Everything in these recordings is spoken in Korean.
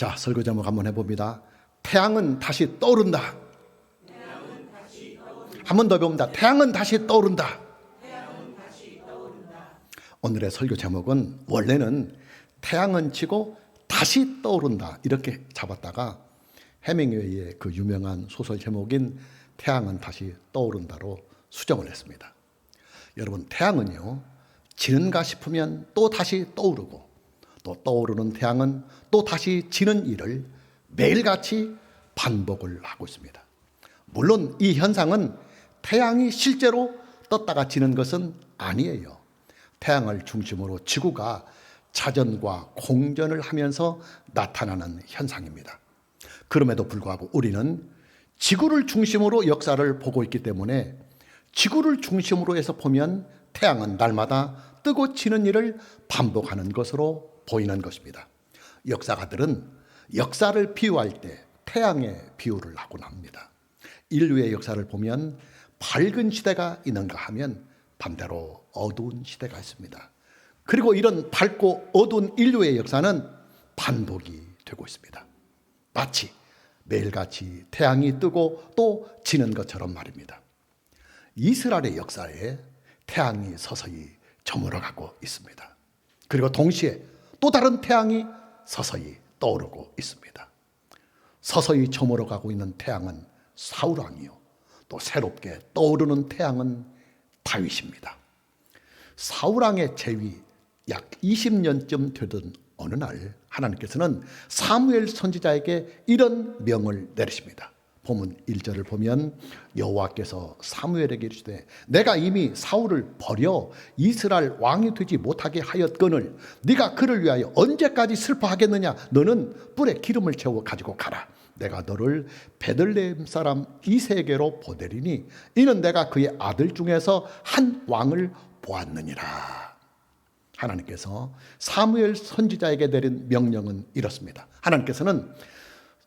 자, 설교 제목 한번 해봅니다. 태양은 다시 떠오른다. 한 번 더 배웁니다. 태양은 다시 떠오른다. 오늘의 설교 제목은 원래는 태양은 지고 다시 떠오른다 이렇게 잡았다가 해밍웨이의 그 유명한 소설 제목인 태양은 다시 떠오른다로 수정을 했습니다. 여러분, 태양은요, 지는가 싶으면 또 다시 떠오르고 또 떠오르는 태양은 또 다시 지는 일을 매일같이 반복을 하고 있습니다. 물론 이 현상은 태양이 실제로 떴다가 지는 것은 아니에요. 태양을 중심으로 지구가 자전과 공전을 하면서 나타나는 현상입니다. 그럼에도 불구하고 우리는 지구를 중심으로 역사를 보고 있기 때문에 지구를 중심으로 해서 보면 태양은 날마다 뜨고 지는 일을 반복하는 것으로 보이는 것입니다. 역사가들은 역사를 비유할 때 태양의 비유를 하곤 합니다. 인류의 역사를 보면 밝은 시대가 있는가 하면 반대로 어두운 시대가 있습니다. 그리고 이런 밝고 어두운 인류의 역사는 반복이 되고 있습니다. 마치 매일같이 태양이 뜨고 또 지는 것처럼 말입니다. 이스라엘의 역사에 태양이 서서히 저물어가고 있습니다. 그리고 동시에 또 다른 태양이 서서히 떠오르고 있습니다. 서서히 저물어가고 있는 태양은 사울왕이요, 또 새롭게 떠오르는 태양은 다윗입니다. 사울왕의 재위 약 20년쯤 되던 어느 날 하나님께서는 사무엘 선지자에게 이런 명을 내리십니다. 본문 1절을 보면 여호와께서 사무엘에게 이르시되 내가 이미 사울을 버려 이스라엘 왕이 되지 못하게 하였거늘 네가 그를 위하여 언제까지 슬퍼하겠느냐. 너는 뿔에 기름을 채워 가지고 가라. 내가 너를 베들레헴 사람 이새에게로 보내리니 이는 내가 그의 아들 중에서 한 왕을 보았느니라. 하나님께서 사무엘 선지자에게 내린 명령은 이렇습니다. 하나님께서는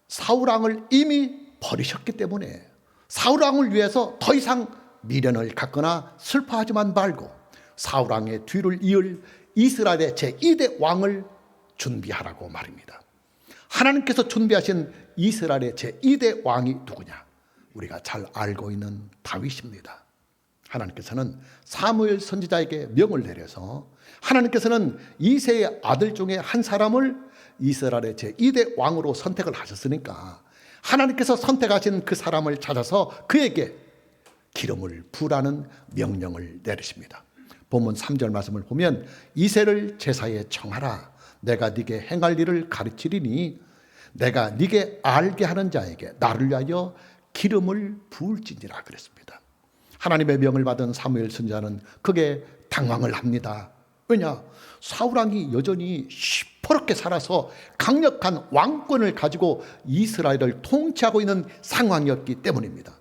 사울왕을 이미 버리셨기 때문에 사울왕을 위해서 더 이상 미련을 갖거나 슬퍼하지만 말고 사울왕의 뒤를 이을 이스라엘의 제2대 왕을 준비하라고 말입니다. 하나님께서 준비하신 이스라엘의 제2대 왕이 누구냐? 우리가 잘 알고 있는 다윗입니다. 하나님께서는 사무엘 선지자에게 명을 내려서 하나님께서는 이새의 아들 중에 한 사람을 이스라엘의 제2대 왕으로 선택을 하셨으니까 하나님께서 선택하신 그 사람을 찾아서 그에게 기름을 부으라는 명령을 내리십니다. 본문 3절 말씀을 보면 이새를 제사에 청하라. 내가 네게 행할 일을 가르치리니 내가 네게 알게 하는 자에게 나를 위하여 기름을 부을지니라 그랬습니다. 하나님의 명을 받은 사무엘 선지자는 크게 당황을 합니다. 왜냐? 사울왕이 여전히 시퍼렇게 살아서 강력한 왕권을 가지고 이스라엘을 통치하고 있는 상황이었기 때문입니다.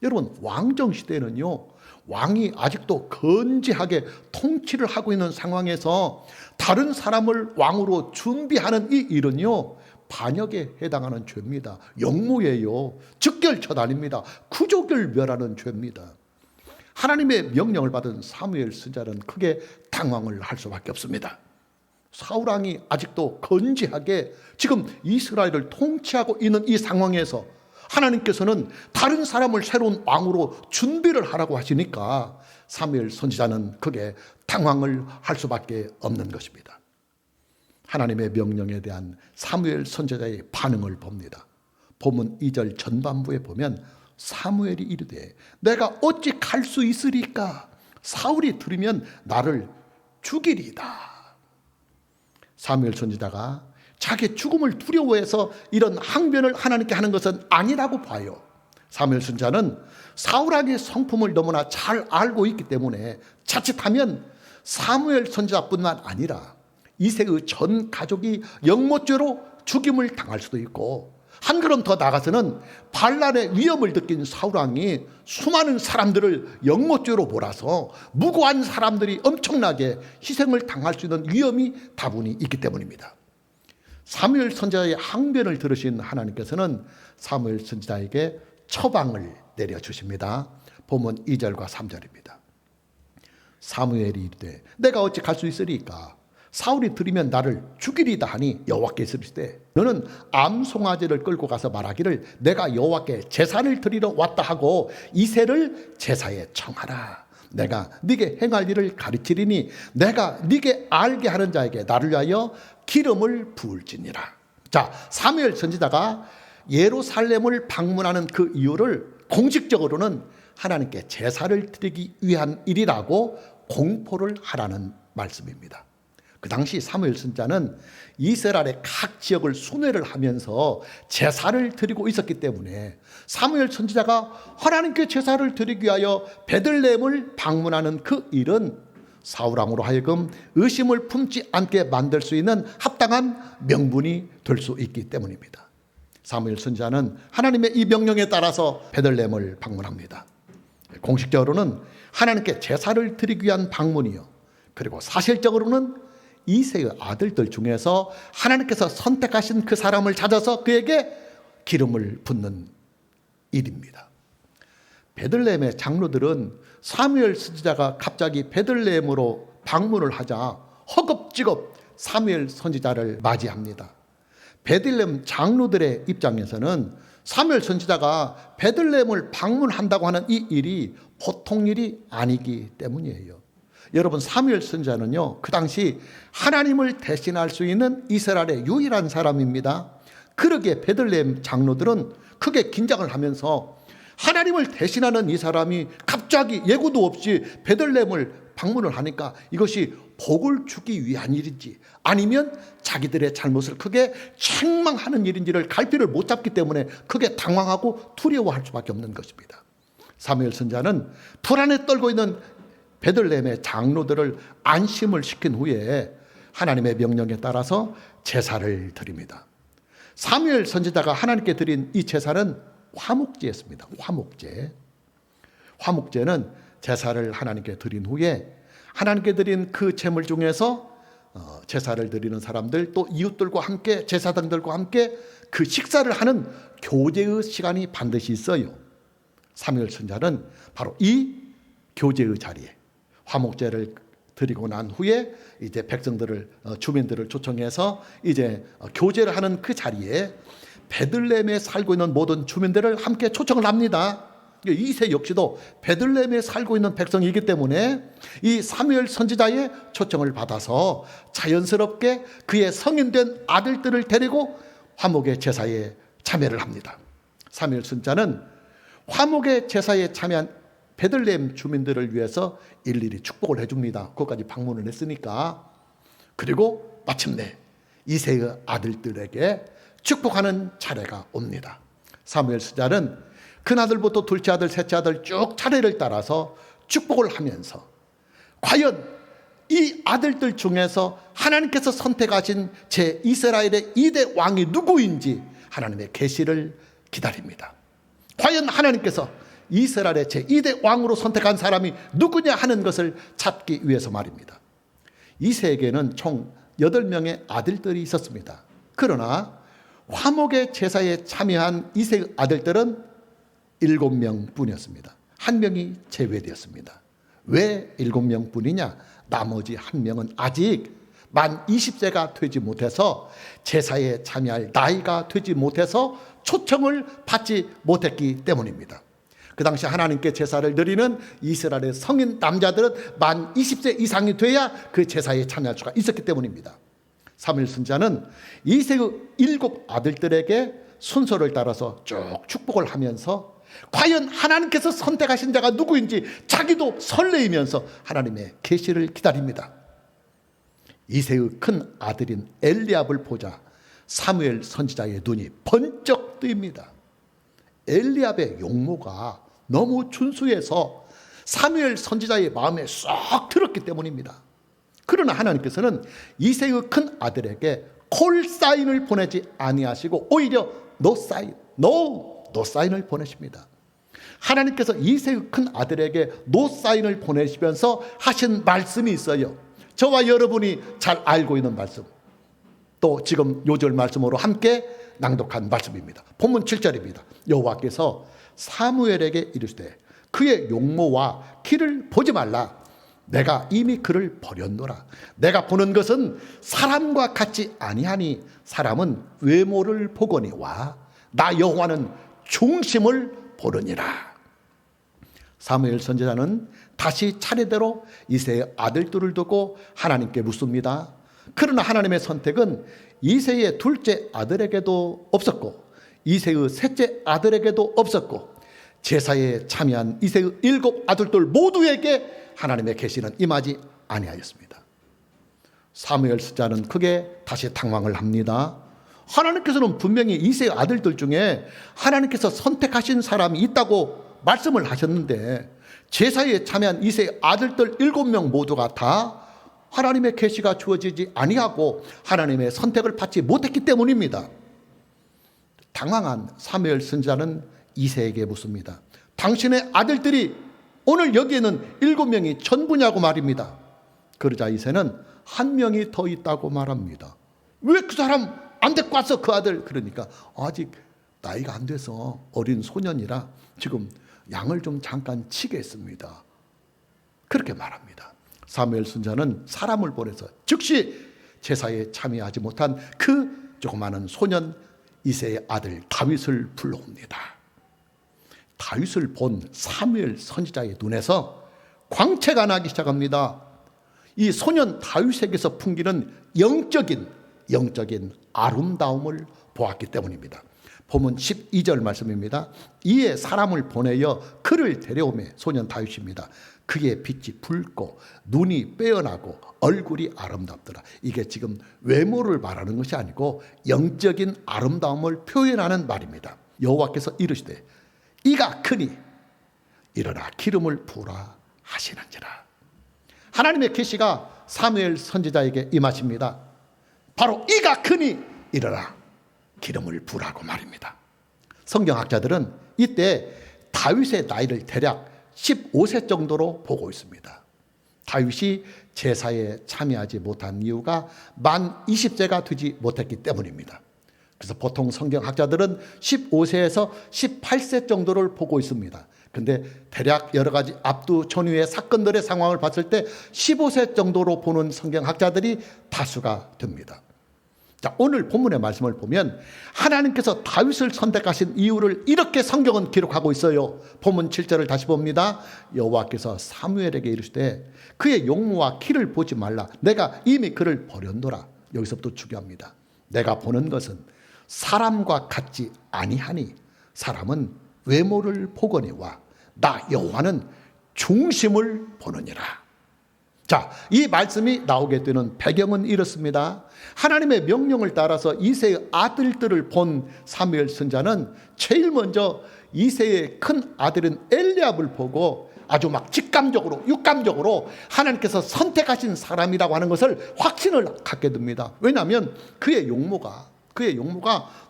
여러분, 왕정시대에는요, 왕이 아직도 건재하게 통치를 하고 있는 상황에서 다른 사람을 왕으로 준비하는 이 일은요, 반역에 해당하는 죄입니다. 역무예요. 즉결처단입니다. 구족결멸하는 죄입니다. 하나님의 명령을 받은 사무엘 선지자는 크게 당황을 할 수밖에 없습니다. 사울왕이 아직도 건재하게 지금 이스라엘을 통치하고 있는 이 상황에서 하나님께서는 다른 사람을 새로운 왕으로 준비를 하라고 하시니까 사무엘 선지자는 크게 당황을 할 수밖에 없는 것입니다. 하나님의 명령에 대한 사무엘 선지자의 반응을 봅니다. 본문 2절 전반부에 보면 사무엘이 이르되 내가 어찌 갈 수 있으리까? 사울이 들으면 나를 죽이리이다. 사무엘 선지자가 자기 죽음을 두려워해서 이런 항변을 하나님께 하는 것은 아니라고 봐요. 사무엘 선지자는 사울왕의 성품을 너무나 잘 알고 있기 때문에 자칫하면 사무엘 선지자뿐만 아니라 이새의 전 가족이 영모죄로 죽임을 당할 수도 있고 한 걸음 더 나가서는 반란의 위험을 느낀 사울왕이 수많은 사람들을 영모죄로 몰아서 무고한 사람들이 엄청나게 희생을 당할 수 있는 위험이 다분히 있기 때문입니다. 사무엘 선지자의 항변을 들으신 하나님께서는 사무엘 선지자에게 처방을 내려주십니다. 본문 2절과 3절입니다. 사무엘이 이르되 내가 어찌 갈 수 있으리까? 사울이 들으면 나를 죽이리다 하니 여호와께서 이르시되 너는 암송아지를 끌고 가서 말하기를 내가 여호와께 제사를 드리러 왔다 하고 이새를 제사에 청하라. 내가 네게 행할 일을 가르치리니 내가 네게 알게 하는 자에게 나를 위하여 기름을 부을지니라. 자, 사무엘 선지자가 예루살렘을 방문하는 그 이유를 공식적으로는 하나님께 제사를 드리기 위한 일이라고 공포를 하라는 말씀입니다. 그 당시 사무엘 선지자는 이스라엘의 각 지역을 순회를 하면서 제사를 드리고 있었기 때문에 사무엘 선지자가 하나님께 제사를 드리기 위하여 베들레헴을 방문하는 그 일은 사울왕으로 하여금 의심을 품지 않게 만들 수 있는 합당한 명분이 될 수 있기 때문입니다. 사무엘 선지자는 하나님의 이 명령에 따라서 베들레헴을 방문합니다. 공식적으로는 하나님께 제사를 드리기 위한 방문이요, 그리고 사실적으로는 이새의 아들들 중에서 하나님께서 선택하신 그 사람을 찾아서 그에게 기름을 붓는 일입니다. 베들레헴의 장로들은 사무엘 선지자가 갑자기 베들레헴으로 방문을 하자 허겁지겁 사무엘 선지자를 맞이합니다. 베들레헴 장로들의 입장에서는 사무엘 선지자가 베들레헴을 방문한다고 하는 이 일이 보통 일이 아니기 때문이에요. 여러분, 사무엘 선지자는요, 그 당시 하나님을 대신할 수 있는 이스라엘의 유일한 사람입니다. 그러기에 베들레헴 장로들은 크게 긴장을 하면서 하나님을 대신하는 이 사람이 갑자기 예고도 없이 베들레헴을 방문을 하니까 이것이 복을 주기 위한 일인지 아니면 자기들의 잘못을 크게 책망하는 일인지를 갈피를 못 잡기 때문에 크게 당황하고 두려워할 수밖에 없는 것입니다. 사무엘 선지자는 불안에 떨고 있는 베들레헴의 장로들을 안심을 시킨 후에 하나님의 명령에 따라서 제사를 드립니다. 사무엘 선지자가 하나님께 드린 이 제사는 화목제였습니다. 화목제는 제사를 하나님께 드린 후에 하나님께 드린 그 제물 중에서 제사를 드리는 사람들, 또 이웃들과 함께, 제사장들과 함께 그 식사를 하는 교제의 시간이 반드시 있어요. 사무엘 선지자는 바로 이 교제의 자리에 화목제를 드리고 난 후에 이제 백성들을, 주민들을 초청해서 이제 교제를 하는 그 자리에 베들레헴에 살고 있는 모든 주민들을 함께 초청을 합니다. 이새 역시도 베들레헴에 살고 있는 백성이기 때문에 이 사무엘 선지자의 초청을 받아서 자연스럽게 그의 성인된 아들들을 데리고 화목의 제사에 참여를 합니다. 사무엘 선지자는 화목의 제사에 참여한 베들레헴 주민들을 위해서 일일이 축복을 해줍니다. 거기까지 방문을 했으니까. 그리고 마침내 이새의 아들들에게 축복하는 차례가 옵니다. 사무엘 선지자는 큰아들부터 둘째 아들, 셋째 아들 쭉 차례를 따라서 축복을 하면서 과연 이 아들들 중에서 하나님께서 선택하신 제 이스라엘의 2대 왕이 누구인지 하나님의 계시를 기다립니다. 과연 하나님께서 이스라엘의 제 2대 왕으로 선택한 사람이 누구냐 하는 것을 찾기 위해서 말입니다. 이새에게는 총 8명의 아들들이 있었습니다. 그러나 화목의 제사에 참여한 이새의 아들들은 7명 뿐이었습니다. 한 명이 제외되었습니다. 왜 7명 뿐이냐? 나머지 한 명은 아직 만 20세가 되지 못해서 제사에 참여할 나이가 되지 못해서 초청을 받지 못했기 때문입니다. 그 당시 하나님께 제사를 드리는 이스라엘의 성인 남자들은 만 20세 이상이 돼야 그 제사에 참여할 수가 있었기 때문입니다. 사무엘 선지자는 이새의 7 아들들에게 순서를 따라서 쭉 축복을 하면서 과연 하나님께서 선택하신 자가 누구인지 자기도 설레이면서 하나님의 계시를 기다립니다. 이새의 큰 아들인 엘리압을 보자 사무엘 선지자의 눈이 번쩍 뜨입니다. 엘리압의 용모가 너무 준수해서 사무엘 선지자의 마음에 쏙 들었기 때문입니다. 그러나 하나님께서는 이새의 큰 아들에게 콜사인을 보내지 아니하시고 오히려 노사인을 보내십니다. 하나님께서 이새의 큰 아들에게 노사인을 보내시면서 하신 말씀이 있어요. 저와 여러분이 잘 알고 있는 말씀, 또 지금 요절 말씀으로 함께 낭독한 말씀입니다. 본문 7절입니다. 여호와께서 사무엘에게 이르시되 그의 용모와 키를 보지 말라. 내가 이미 그를 버렸노라. 내가 보는 것은 사람과 같지 아니하니 사람은 외모를 보거니와 나 여호와는 중심을 보느니라. 사무엘 선지자는 다시 차례대로 이새의 아들들을 두고 하나님께 묻습니다. 그러나 하나님의 선택은 이새의 둘째 아들에게도 없었고 이새의 셋째 아들에게도 없었고 제사에 참여한 이새의 7 아들들 모두에게 하나님의 계시는 임하지 아니하였습니다. 사무엘 선지자는 크게 다시 당황을 합니다. 하나님께서는 분명히 이새의 아들들 중에 하나님께서 선택하신 사람이 있다고 말씀을 하셨는데 제사에 참여한 이새의 아들들 7명 모두가 다 하나님의 계시가 주어지지 아니하고 하나님의 선택을 받지 못했기 때문입니다. 당황한 사무엘 선지자는 이새에게 묻습니다. 당신의 아들들이 오늘 여기에는 7명이 전부냐고 말입니다. 그러자 이새는 1명이 더 있다고 말합니다. 왜 그 사람 안 데리고 왔어 그 아들? 그러니까 아직 나이가 안 돼서 어린 소년이라 지금 양을 좀 잠깐 치겠습니다. 그렇게 말합니다. 사무엘 선지자는 사람을 보내서 즉시 제사에 참여하지 못한 그 조그마한 소년 이새의 아들 다윗을 불러옵니다. 다윗을 본 사무엘 선지자의 눈에서 광채가 나기 시작합니다. 이 소년 다윗에게서 풍기는 영적인 아름다움을 보았기 때문입니다. 본문 12절 말씀입니다. 이에 사람을 보내어 그를 데려오매 소년 다윗입니다. 그의 빛이 붉고 눈이 빼어나고 얼굴이 아름답더라. 이게 지금 외모를 말하는 것이 아니고 영적인 아름다움을 표현하는 말입니다. 여호와께서 이르시되 이가 크니 일어나 기름을 부으라 하시는지라. 하나님의 계시가 사무엘 선지자에게 임하십니다. 바로 이가 크니 일어나 기름을 부으라고 말입니다. 성경학자들은 이때 다윗의 나이를 대략 15세 정도로 보고 있습니다. 다윗이 제사에 참여하지 못한 이유가 만 20세가 되지 못했기 때문입니다. 그래서 보통 성경학자들은 15세에서 18세 정도를 보고 있습니다. 근데 대략 여러 가지 압두전후의 사건들의 상황을 봤을 때 15세 정도로 보는 성경학자들이 다수가 됩니다. 자, 오늘 본문의 말씀을 보면 하나님께서 다윗을 선택하신 이유를 이렇게 성경은 기록하고 있어요. 본문 7절을 다시 봅니다. 여호와께서 사무엘에게 이르시되 그의 용모와 키를 보지 말라. 내가 이미 그를 버렸노라. 여기서부터 중요합니다. 내가 보는 것은 사람과 같지 아니하니 사람은 외모를 보거니와 나 여호와는 중심을 보느니라. 자, 이 말씀이 나오게 되는 배경은 이렇습니다. 하나님의 명령을 따라서 이새의 아들들을 본 사무엘 선지자는 제일 먼저 이새의 큰 아들인 엘리압을 보고 아주 막 직감적으로 육감적으로 하나님께서 선택하신 사람이라고 하는 것을 확신을 갖게 됩니다. 왜냐하면 그의 용모가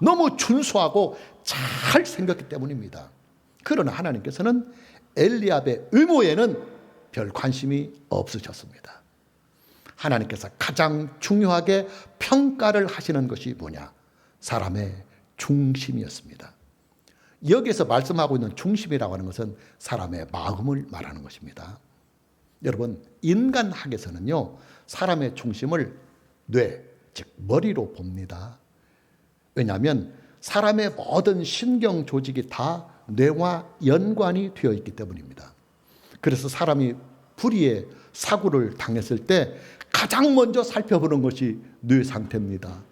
너무 준수하고 잘 생겼기 때문입니다. 그러나 하나님께서는 엘리압의 의모에는 별 관심이 없으셨습니다. 하나님께서 가장 중요하게 평가를 하시는 것이 뭐냐? 사람의 중심이었습니다. 여기서 말씀하고 있는 중심이라고 하는 것은 사람의 마음을 말하는 것입니다. 여러분, 인간학에서는요, 사람의 중심을 뇌, 즉 머리로 봅니다. 왜냐하면 사람의 모든 신경 조직이 다 뇌와 연관이 되어 있기 때문입니다. 그래서 사람이 불의의 사고를 당했을 때 가장 먼저 살펴보는 것이 뇌 상태입니다.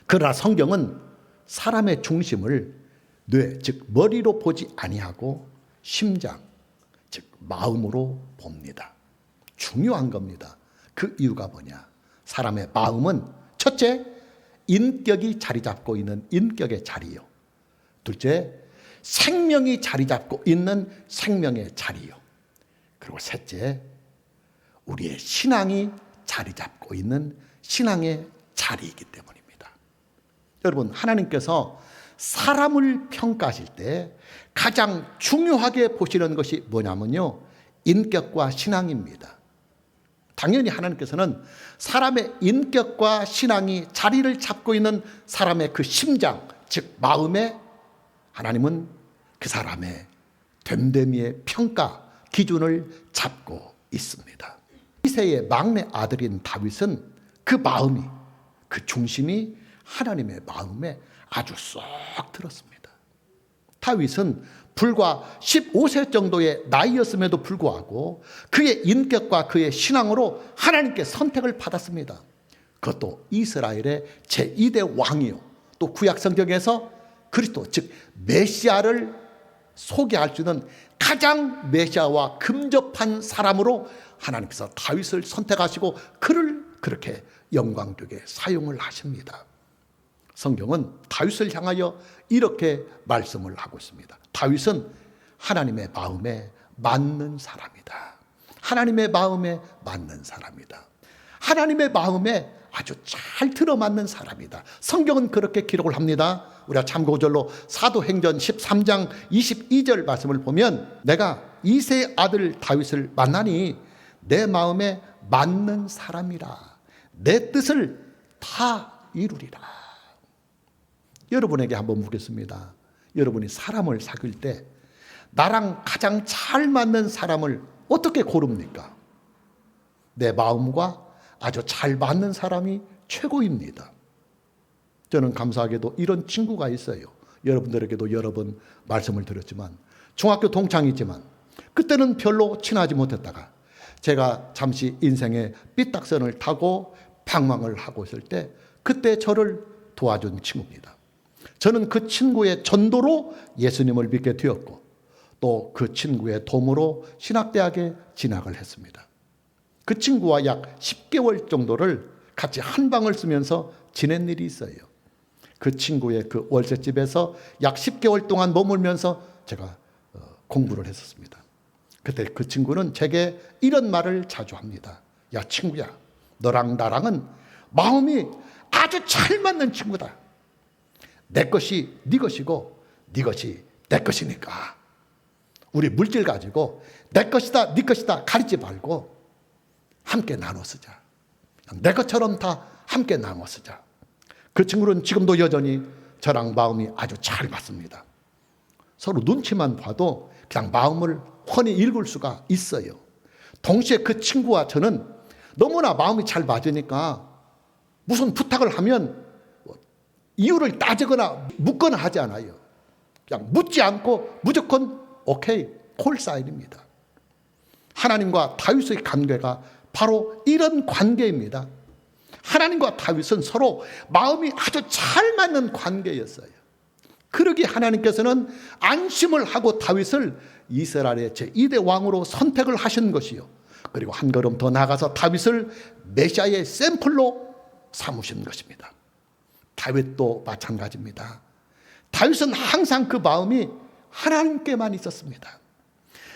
그러나 성경은 사람의 중심을 뇌, 즉 머리로 보지 아니하고 심장, 즉 마음으로 봅니다. 중요한 겁니다. 그 이유가 뭐냐? 사람의 마음은 첫째, 인격이 자리 잡고 있는 인격의 자리요. 둘째, 생명이 자리 잡고 있는 생명의 자리요. 그리고 셋째, 우리의 신앙이 자리 잡고 있는 신앙의 자리이기 때문입니다. 여러분, 하나님께서 사람을 평가하실 때 가장 중요하게 보시는 것이 뭐냐면요, 인격과 신앙입니다. 당연히 하나님께서는 사람의 인격과 신앙이 자리를 잡고 있는 사람의 그 심장, 즉 마음에 하나님은 그 사람의 됨됨이의 평가 기준을 잡고 있습니다. 이새의 막내 아들인 다윗은 그 마음이, 그 중심이 하나님의 마음에 아주 쏙 들었습니다. 다윗은 불과 15세 정도의 나이였음에도 불구하고 그의 인격과 그의 신앙으로 하나님께 선택을 받았습니다. 그것도 이스라엘의 제2대 왕이요, 또 구약 성경에서 그리스도 즉 메시아를 소개할 수 있는 가장 메시아와 근접한 사람으로 하나님께서 다윗을 선택하시고 그를 그렇게 영광되게 사용을 하십니다. 성경은 다윗을 향하여 이렇게 말씀을 하고 있습니다. 다윗은 하나님의 마음에 맞는 사람이다. 하나님의 마음에 맞는 사람이다. 하나님의 마음에 아주 잘 들어맞는 사람이다. 성경은 그렇게 기록을 합니다. 우리가 참고절로 사도행전 13장 22절 말씀을 보면 내가 이새의 아들 다윗을 만나니 내 마음에 맞는 사람이라. 내 뜻을 다 이루리라. 여러분에게 한번 묻겠습니다. 여러분이 사람을 사귈 때 나랑 가장 잘 맞는 사람을 어떻게 고릅니까? 내 마음과 아주 잘 맞는 사람이 최고입니다. 저는 감사하게도 이런 친구가 있어요. 여러분들에게도 여러 번 말씀을 드렸지만 중학교 동창이지만 그때는 별로 친하지 못했다가 제가 잠시 인생의 삐딱선을 타고 방황을 하고 있을 때 그때 저를 도와준 친구입니다. 저는 그 친구의 전도로 예수님을 믿게 되었고 또 그 친구의 도움으로 신학대학에 진학을 했습니다. 그 친구와 약 10개월 정도를 같이 한 방을 쓰면서 지낸 일이 있어요. 그 친구의 그 월세집에서 약 10개월 동안 머물면서 제가 공부를 했었습니다. 그때 그 친구는 제게 이런 말을 자주 합니다. 야 친구야, 너랑 나랑은 마음이 아주 잘 맞는 친구다. 내 것이 네 것이고 네 것이 내 것이니까 우리 물질 가지고 내 것이다 네 것이다 가리지 말고 함께 나눠 쓰자. 내 것처럼 다 함께 나눠 쓰자. 그 친구는 지금도 여전히 저랑 마음이 아주 잘 맞습니다. 서로 눈치만 봐도 그냥 마음을 훤히 읽을 수가 있어요. 동시에 그 친구와 저는 너무나 마음이 잘 맞으니까 무슨 부탁을 하면 이유를 따지거나 묻거나 하지 않아요. 그냥 묻지 않고 무조건 오케이, 콜사인입니다. 하나님과 다윗의 관계가 바로 이런 관계입니다. 하나님과 다윗은 서로 마음이 아주 잘 맞는 관계였어요. 그러기에 하나님께서는 안심을 하고 다윗을 이스라엘의 제2대 왕으로 선택을 하신 것이요. 그리고 한 걸음 더 나아가서 다윗을 메시아의 샘플로 삼으신 것입니다. 다윗도 마찬가지입니다. 다윗은 항상 그 마음이 하나님께만 있었습니다.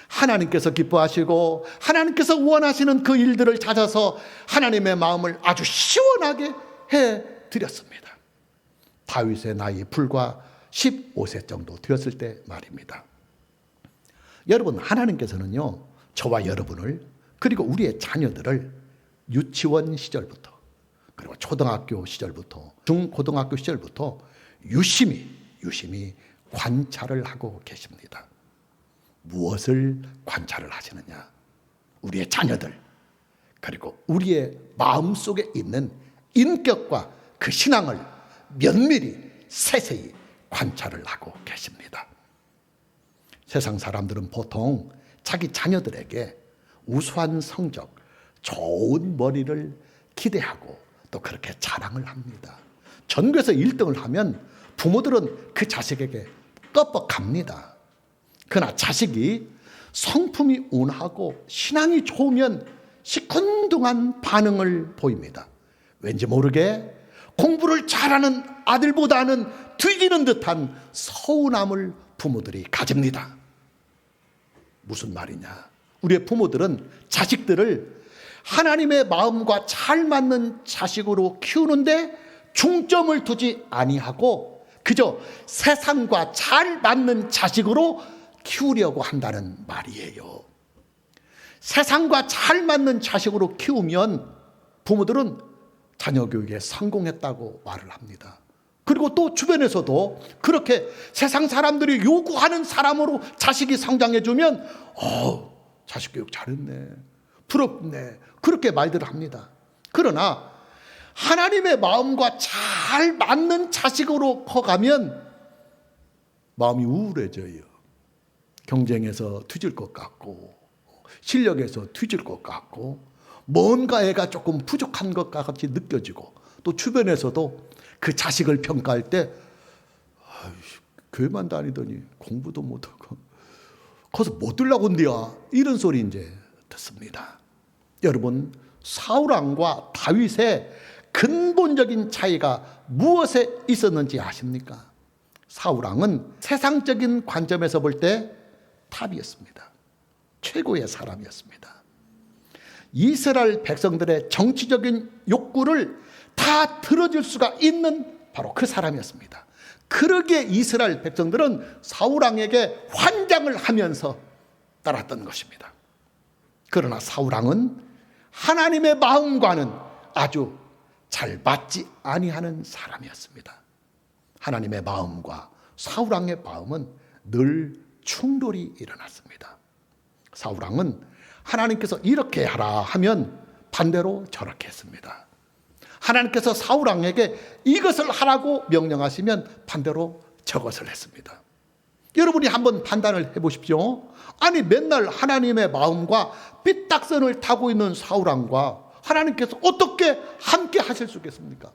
하나님께서 기뻐하시고 하나님께서 원하시는 그 일들을 찾아서 하나님의 마음을 아주 시원하게 해드렸습니다. 다윗의 나이 불과 15세 정도 되었을 때 말입니다. 여러분, 하나님께서는요, 저와 여러분을 그리고 우리의 자녀들을 유치원 시절부터 그리고 초등학교 시절부터 중고등학교 시절부터 유심히 관찰을 하고 계십니다. 무엇을 관찰을 하시느냐? 우리의 자녀들, 그리고 우리의 마음속에 있는 인격과 그 신앙을 면밀히 세세히 관찰을 하고 계십니다. 세상 사람들은 보통 자기 자녀들에게 우수한 성적, 좋은 머리를 기대하고 또 그렇게 자랑을 합니다. 전교에서 1등을 하면 부모들은 그 자식에게 껍벅합니다. 그러나 자식이 성품이 온하고 신앙이 좋으면 시큰둥한 반응을 보입니다. 왠지 모르게 공부를 잘하는 아들보다는 뒤지는 듯한 서운함을 부모들이 가집니다. 무슨 말이냐? 우리의 부모들은 자식들을 하나님의 마음과 잘 맞는 자식으로 키우는데 중점을 두지 아니하고 그저 세상과 잘 맞는 자식으로 키우려고 한다는 말이에요. 세상과 잘 맞는 자식으로 키우면 부모들은 자녀 교육에 성공했다고 말을 합니다. 그리고 또 주변에서도 그렇게 세상 사람들이 요구하는 사람으로 자식이 성장해주면 자식 교육 잘했네. 부럽네. 그렇게 말들을 합니다. 그러나 하나님의 마음과 잘 맞는 자식으로 커가면 마음이 우울해져요. 경쟁에서 뒤질 것 같고, 실력에서 뒤질 것 같고, 뭔가가 조금 부족한 것 같이 느껴지고, 또 주변에서도 그 자식을 평가할 때 교회만 다니더니 공부도 못하고 거기서 못 들라고 한대야, 이런 소리 이제 듣습니다. 여러분, 사울왕과 다윗의 근본적인 차이가 무엇에 있었는지 아십니까? 사울왕은 세상적인 관점에서 볼 때 탑이었습니다. 최고의 사람이었습니다. 이스라엘 백성들의 정치적인 욕구를 다 들어줄 수가 있는 바로 그 사람이었습니다. 그러기에 이스라엘 백성들은 사울왕에게 환장을 하면서 따랐던 것입니다. 그러나 사울왕은 하나님의 마음과는 아주 잘 맞지 아니하는 사람이었습니다. 하나님의 마음과 사울왕의 마음은 늘 충돌이 일어났습니다. 사울왕은 하나님께서 이렇게 하라 하면 반대로 저렇게 했습니다. 하나님께서 사울왕에게 이것을 하라고 명령하시면 반대로 저것을 했습니다. 여러분이 한번 판단을 해보십시오. 아니, 맨날 하나님의 마음과 삐딱선을 타고 있는 사울왕과 하나님께서 어떻게 함께 하실 수 있겠습니까?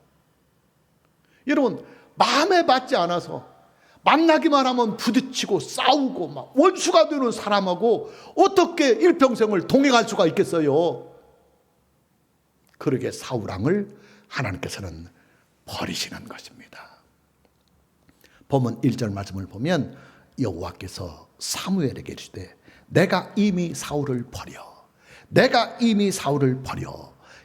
여러분, 마음에 맞지 않아서 만나기만 하면 부딪히고 싸우고 막 원수가 되는 사람하고 어떻게 일평생을 동행할 수가 있겠어요? 그러게 사울왕을 하나님께서는 버리시는 것입니다. 본문 1절 말씀을 보면 여호와께서 사무엘에게 이르시되 내가 이미 사울을 버려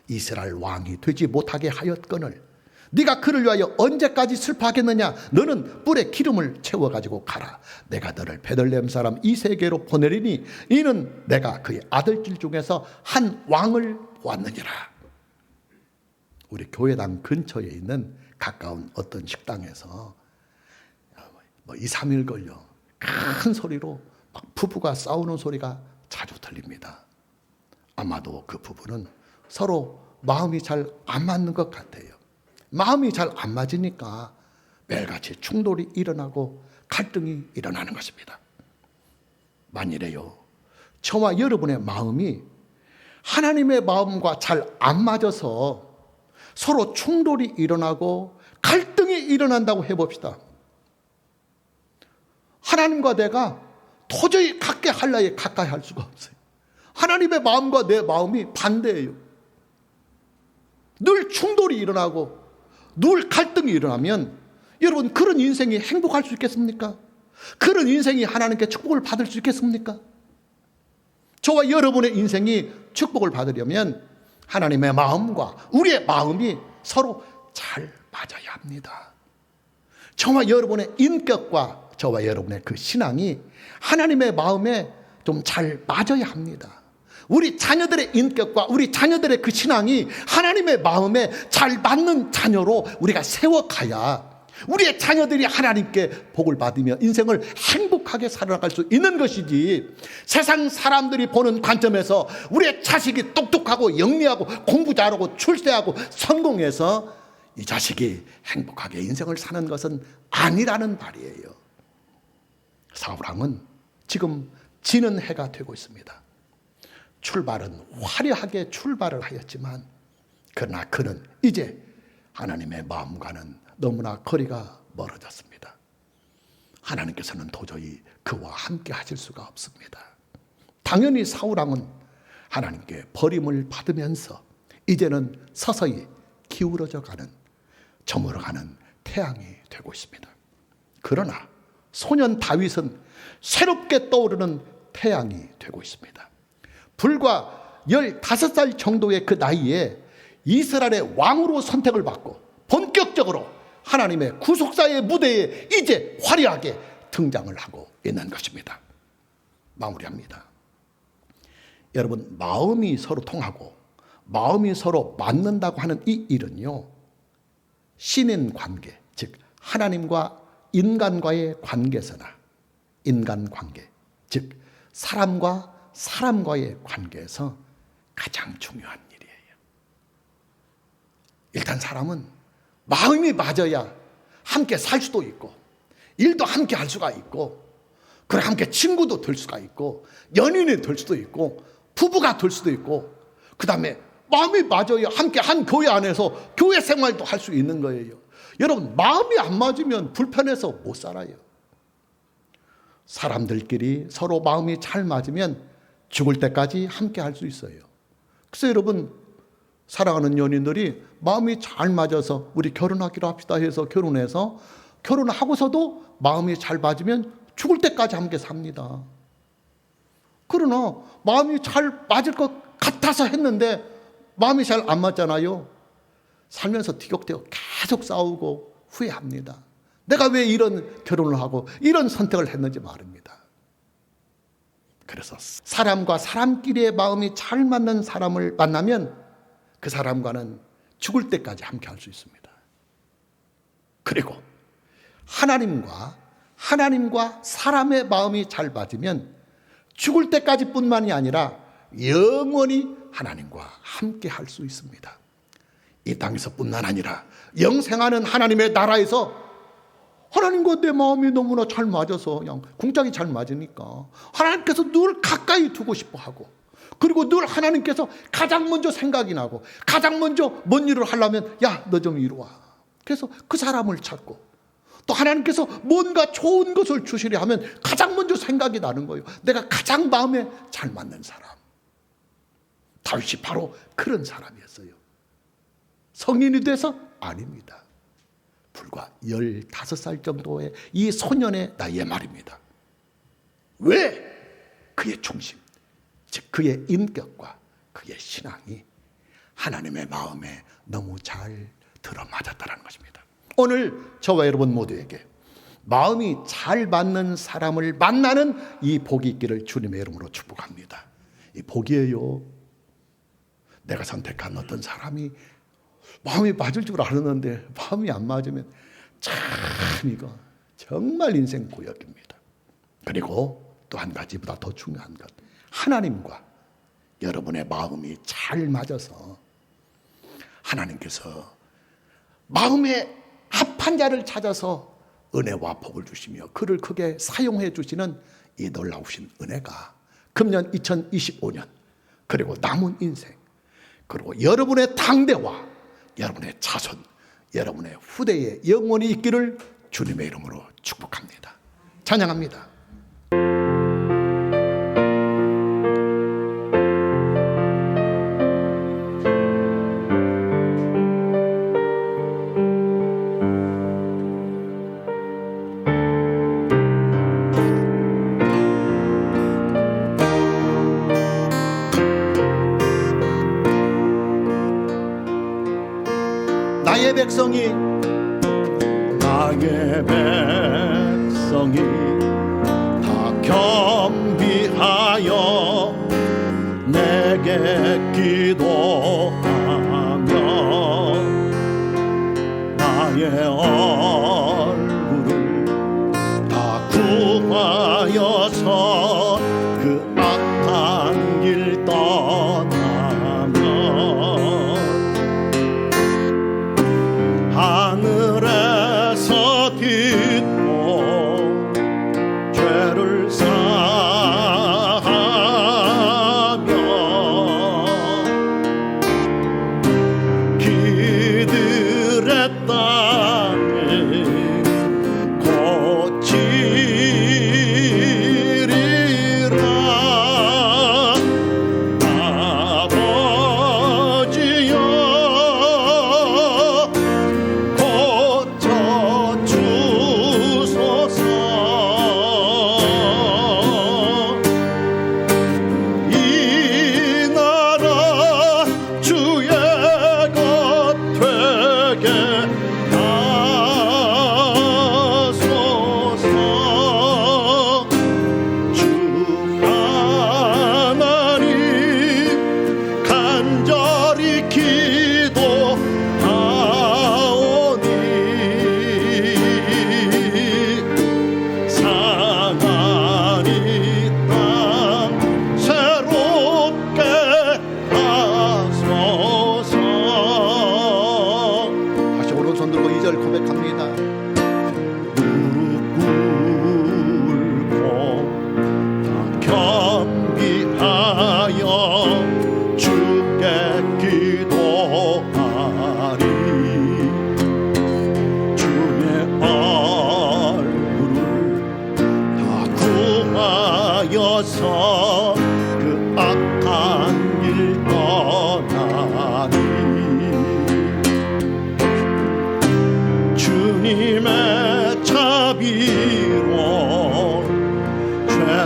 이스라엘 왕이 되지 못하게 하였거늘 네가 그를 위하여 언제까지 슬퍼하겠느냐? 너는 뿔에 기름을 채워가지고 가라. 내가 너를 베들레헴 사람 이새에게로 보내리니 이는 내가 그의 아들들 중에서 한 왕을 보았느니라. 우리 교회당 근처에 있는 가까운 어떤 식당에서 2, 3일 걸려 큰 소리로 막 부부가 싸우는 소리가 자주 들립니다. 아마도 그 부부는 서로 마음이 잘 안 맞는 것 같아요. 마음이 잘 안 맞으니까 매일같이 충돌이 일어나고 갈등이 일어나는 것입니다. 만일에요, 저와 여러분의 마음이 하나님의 마음과 잘 안 맞아서 서로 충돌이 일어나고 갈등이 일어난다고 해봅시다. 하나님과 내가 도저히 가까이 할 나위에 가까이 할 수가 없어요. 하나님의 마음과 내 마음이 반대예요. 늘 충돌이 일어나고 늘 갈등이 일어나면 여러분, 그런 인생이 행복할 수 있겠습니까? 그런 인생이 하나님께 축복을 받을 수 있겠습니까? 저와 여러분의 인생이 축복을 받으려면 하나님의 마음과 우리의 마음이 서로 잘 맞아야 합니다. 저와 여러분의 인격과 저와 여러분의 그 신앙이 하나님의 마음에 좀 잘 맞아야 합니다. 우리 자녀들의 인격과 우리 자녀들의 그 신앙이 하나님의 마음에 잘 맞는 자녀로 우리가 세워가야 우리의 자녀들이 하나님께 복을 받으며 인생을 행복하게 살아갈 수 있는 것이지, 세상 사람들이 보는 관점에서 우리의 자식이 똑똑하고 영리하고 공부 잘하고 출세하고 성공해서 이 자식이 행복하게 인생을 사는 것은 아니라는 말이에요. 사울왕은 지금 지는 해가 되고 있습니다. 출발은 화려하게 출발을 하였지만 그러나 그는 이제 하나님의 마음과는 너무나 거리가 멀어졌습니다. 하나님께서는 도저히 그와 함께 하실 수가 없습니다. 당연히 사울왕은 하나님께 버림을 받으면서 이제는 서서히 기울어져 가는, 저물어가는 태양이 되고 있습니다. 그러나 소년 다윗은 새롭게 떠오르는 태양이 되고 있습니다. 불과 15살 정도의 그 나이에 이스라엘의 왕으로 선택을 받고 본격적으로 하나님의 구속사의 무대에 이제 화려하게 등장을 하고 있는 것입니다. 마무리합니다. 여러분, 마음이 서로 통하고 마음이 서로 맞는다고 하는 이 일은요, 신인 관계, 즉 하나님과 인간과의 관계에서나 인간관계, 즉 사람과 사람과의 관계에서 가장 중요한 일이에요. 일단 사람은 마음이 맞아야 함께 살 수도 있고, 일도 함께 할 수가 있고, 그래 함께 친구도 될 수가 있고, 연인이 될 수도 있고, 부부가 될 수도 있고, 그 다음에 마음이 맞아야 함께 한 교회 안에서 교회 생활도 할 수 있는 거예요. 여러분, 마음이 안 맞으면 불편해서 못 살아요. 사람들끼리 서로 마음이 잘 맞으면 죽을 때까지 함께 할 수 있어요. 그래서 여러분, 사랑하는 연인들이 마음이 잘 맞아서 우리 결혼하기로 합시다 해서 결혼해서, 결혼하고서도 마음이 잘 맞으면 죽을 때까지 함께 삽니다. 그러나 마음이 잘 맞을 것 같아서 했는데 마음이 잘 안 맞잖아요. 살면서 티격태격 계속 싸우고 후회합니다. 내가 왜 이런 결혼을 하고 이런 선택을 했는지 말입니다. 그래서 사람과 사람끼리의 마음이 잘 맞는 사람을 만나면 그 사람과는 죽을 때까지 함께 할 수 있습니다. 그리고 하나님과 사람의 마음이 잘 맞으면 죽을 때까지 뿐만이 아니라 영원히 하나님과 함께 할 수 있습니다. 이 땅에서 뿐만 아니라 영생하는 하나님의 나라에서 하나님과 내 마음이 너무나 잘 맞아서 그냥 궁짝이 잘 맞으니까 하나님께서 늘 가까이 두고 싶어 하고, 그리고 늘 하나님께서 가장 먼저 생각이 나고, 가장 먼저 뭔 일을 하려면 야, 너 좀 이리 와. 그래서 그 사람을 찾고, 또 하나님께서 뭔가 좋은 것을 주시려 하면 가장 먼저 생각이 나는 거예요. 내가 가장 마음에 잘 맞는 사람. 다윗이 바로 그런 사람이었어요. 성인이 돼서 아닙니다. 불과 15살 정도의 이 소년의 나이의 말입니다. 왜? 그의 중심, 즉 그의 인격과 그의 신앙이 하나님의 마음에 너무 잘 들어맞았다는 것입니다. 오늘 저와 여러분 모두에게 마음이 잘 맞는 사람을 만나는 이 복이 있기를 주님의 이름으로 축복합니다. 이 복이에요. 내가 선택한 어떤 사람이 마음이 맞을 줄 알았는데 마음이 안 맞으면 참 이거 정말 인생 고역입니다. 그리고 또 한 가지보다 더 중요한 것, 하나님과 여러분의 마음이 잘 맞아서 하나님께서 마음의 합한 자를 찾아서 은혜와 복을 주시며 그를 크게 사용해 주시는 이 놀라우신 은혜가 금년 2025년, 그리고 남은 인생, 그리고 여러분의 당대와 여러분의 자손, 여러분의 후대에 영원히 있기를 주님의 이름으로 축복합니다. 찬양합니다. 나의 백성이 다 겸비하여 내게 기도하며 나의 얼굴을 다 구하여서 그 악한 길 떠나며 하늘에서 딛고 죄를 사하며 기들의 땅에 고치리라. 아버지여 고쳐주소서.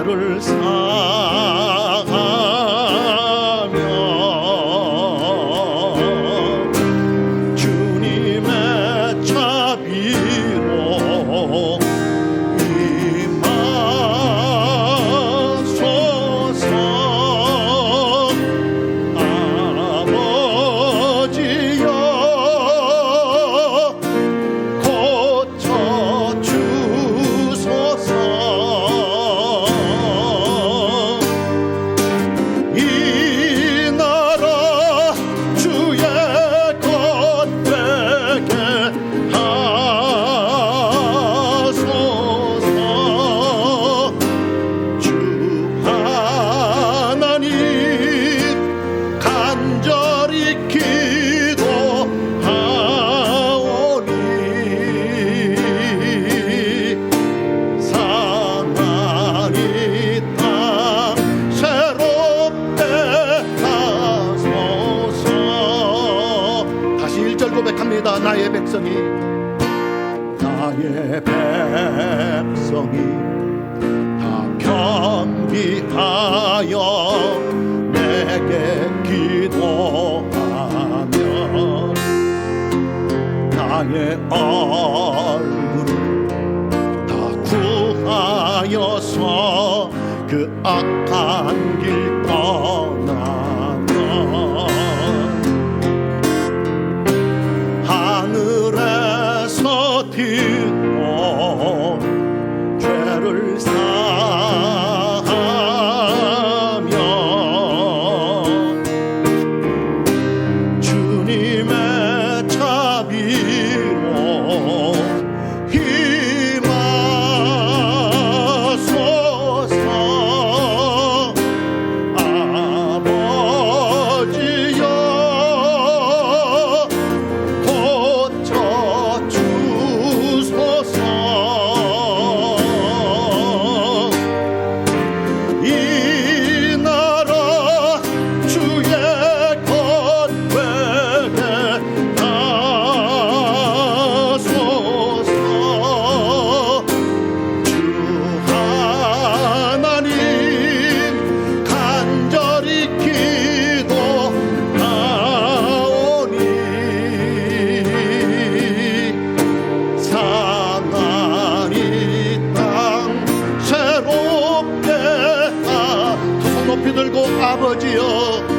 죄를 사하며 주님의 자비로 임하소서. 아버지여 고쳐 주소서. 이 나라 주의 것 되게 하소서. 주 하나님 간절히 기도하오니 사나이 땅 새롭게 하소서. 다시 1절 고백합니다. 나의 백성이 다 겸비하여 내게 기도하며 나의 얼굴을 다 구하여서 그 악한 길 떠나며 하늘에서 듣고 죄를 사하며 주님의 자비로 임하소서. 아버지여 고쳐 주소서. 이 나라 주의 것 되게 하소서. 주 하나님 간절히 기도하오니 사나이 땅 새롭게 두 손 높이 들고 아버지여